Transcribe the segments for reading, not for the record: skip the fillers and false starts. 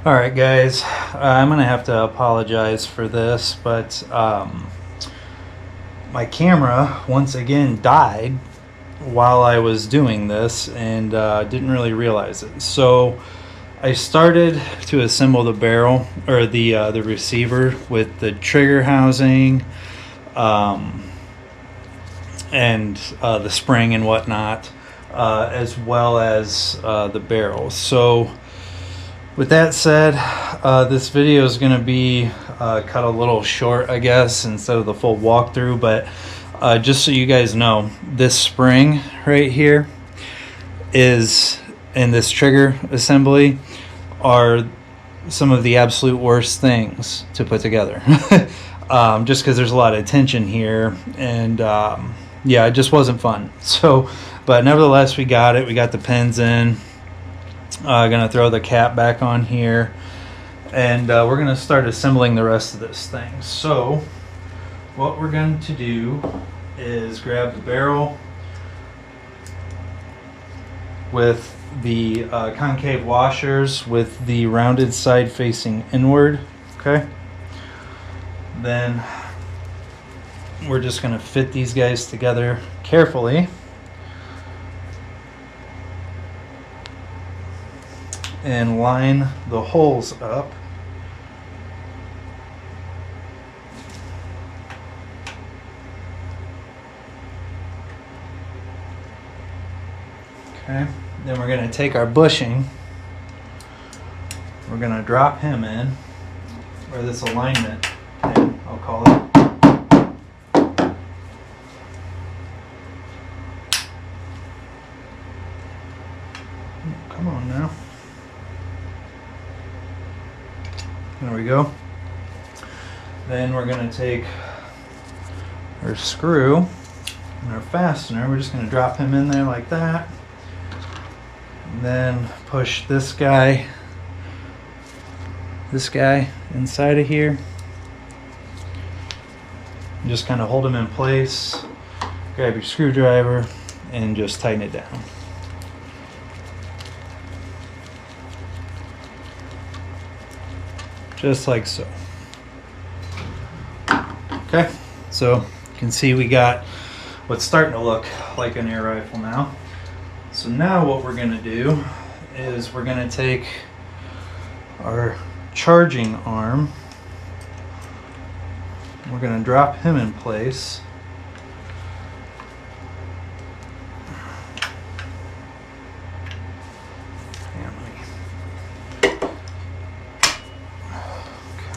All right, guys, I'm gonna have to apologize for this, but my camera once again died while I was doing this, and didn't really realize it. So I started to assemble the barrel, or the receiver, with the trigger housing, and the spring and whatnot, as well as the barrel. So with that said, this video is going to be cut a little short, I guess, instead of the full walkthrough. But just so you guys know, this spring right here is, and this trigger assembly are some of the absolute worst things to put together. Just because there's a lot of tension here, and yeah, it just wasn't fun. So, but nevertheless, we got it. We got the pins in. Gonna throw the cap back on here, and we're gonna start assembling the rest of this thing. So what we're going to do is grab the barrel with the concave washers with the rounded side facing inward. Okay, then we're just gonna fit these guys together carefully and line the holes up. Okay, then we're going to take our bushing, we're going to drop him in, or this alignment pin, I'll call it. Come on now. There we go. Then we're going to take our screw and our fastener. We're just going to drop him in there like that. And then push this guy inside of here. And just kind of hold him in place. Grab your screwdriver and just tighten it down. Just like so. Okay, so you can see we got what's starting to look like an air rifle now. So now what we're going to do is we're going to take our charging arm, we're going to drop him in place.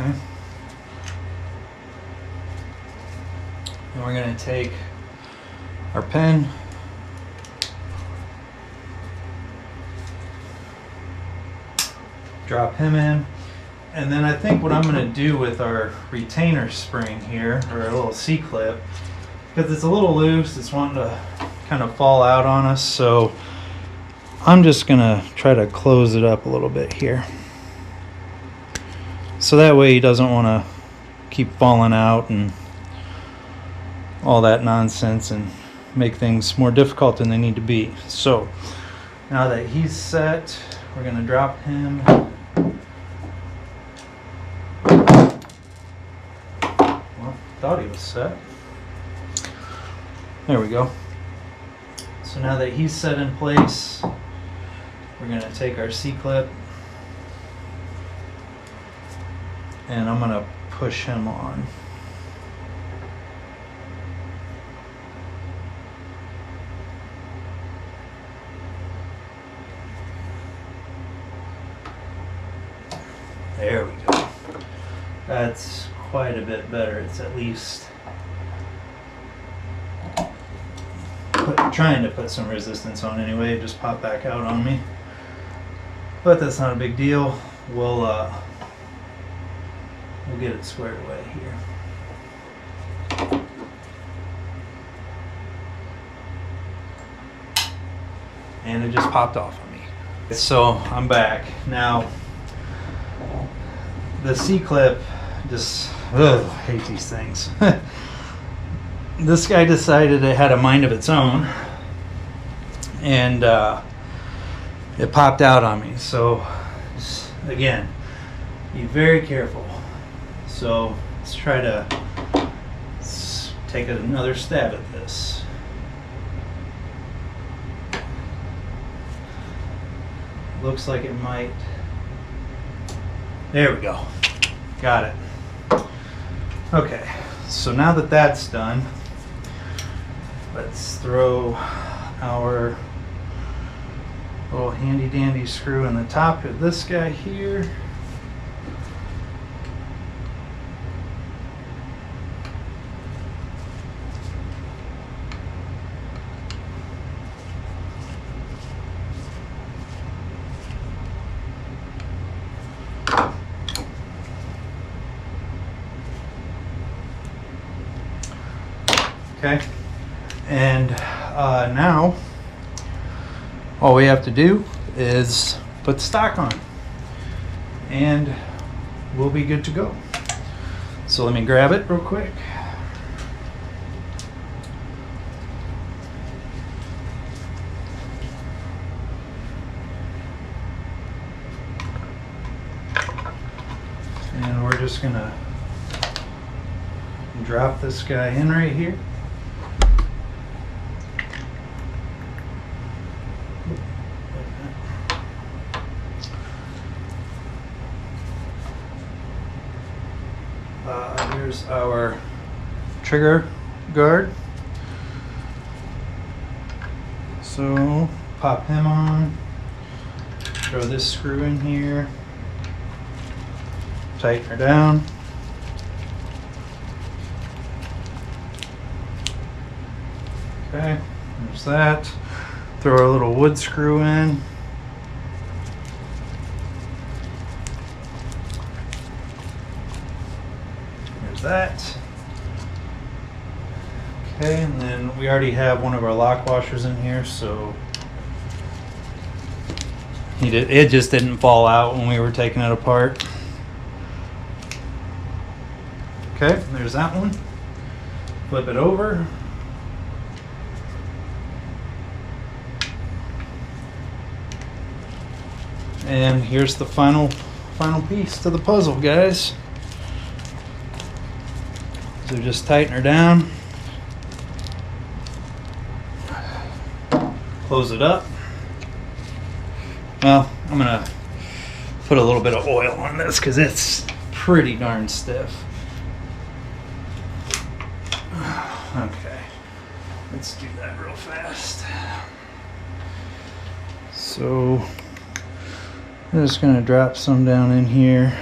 Okay. And we're going to take our pen, drop him in, and then I think what I'm going to do with our retainer spring here, or a little C-clip, because it's a little loose, it's wanting to kind of fall out on us, so I'm just going to try to close it up a little bit here. So that way he doesn't want to keep falling out and all that nonsense and make things more difficult than they need to be. So now that he's set, we're going to drop him. Well, thought he was set. There we go. So now that he's set in place, we're going to take our C-clip and I'm going to push him on. There we go. That's quite a bit better. It's at least trying to put some resistance on anyway. It just popped back out on me. But that's not a big deal. We'll get it squared away here. And it just popped off on me. So I'm back. Now, the C-clip just, I hate these things. This guy decided it had a mind of its own, and it popped out on me. So again, be very careful. So let's try to take another stab at this. Looks like it might. There we go. Got it. Okay, so now that that's done, let's throw our little handy dandy screw in the top of this guy here. Okay, and now all we have to do is put the stock on and we'll be good to go. So let me grab it real quick. And we're just gonna drop this guy in right here. Here's our trigger guard. So pop him on, throw this screw in here, tighten her down. Okay, there's that. Throw our little wood screw in. That. Okay, and then we already have one of our lock washers in here, so it just didn't fall out when we were taking it apart. Okay, there's that one. Flip it over. And here's the final piece to the puzzle, guys. So just tighten her down, close it up. Well, I'm gonna put a little bit of oil on this because it's pretty darn stiff. Okay, let's do that real fast. So I'm just gonna drop some down in here.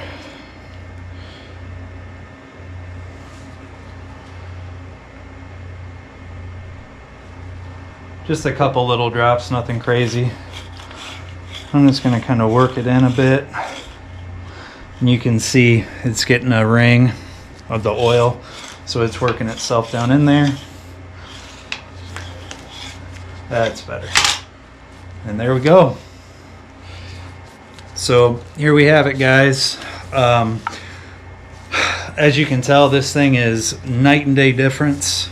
Just a couple little drops, nothing crazy. I'm just gonna kind of work it in a bit. And you can see it's getting a ring of the oil, so it's working itself down in there. That's better. And there we go. So here we have it, guys. As you can tell, this thing is night and day difference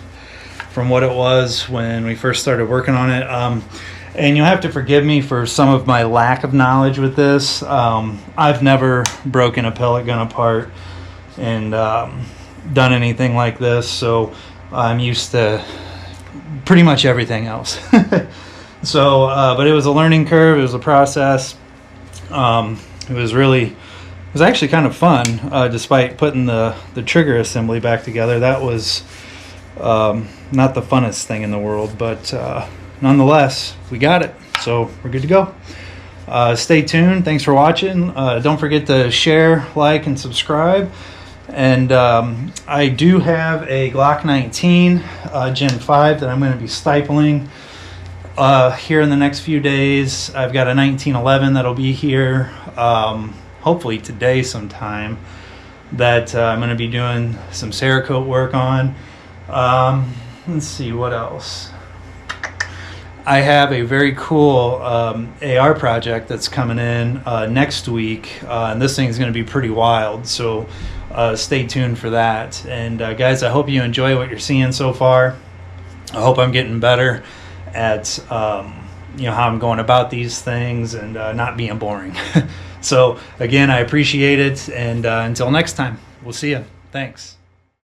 from what it was when we first started working on it. And you'll have to forgive me for some of my lack of knowledge with this. I've never broken a pellet gun apart and done anything like this, so I'm used to pretty much everything else. So, but it was a learning curve, it was a process. It was actually kind of fun, despite putting the trigger assembly back together. That was not the funnest thing in the world, but nonetheless, we got it, so we're good to go. Stay tuned. Thanks for watching. Don't forget to share, like, and subscribe. And I do have a Glock 19 Gen 5 that I'm going to be stipling here in the next few days. I've got a 1911 that'll be here hopefully today sometime, that I'm going to be doing some Cerakote work on. Let's see what else. I have a very cool AR project that's coming in next week, and this thing is going to be pretty wild, so stay tuned for that. And guys, I hope you enjoy what you're seeing so far. I hope I'm getting better at how I'm going about these things and not being boring. So again, I appreciate it, and until next time, we'll see you. Thanks.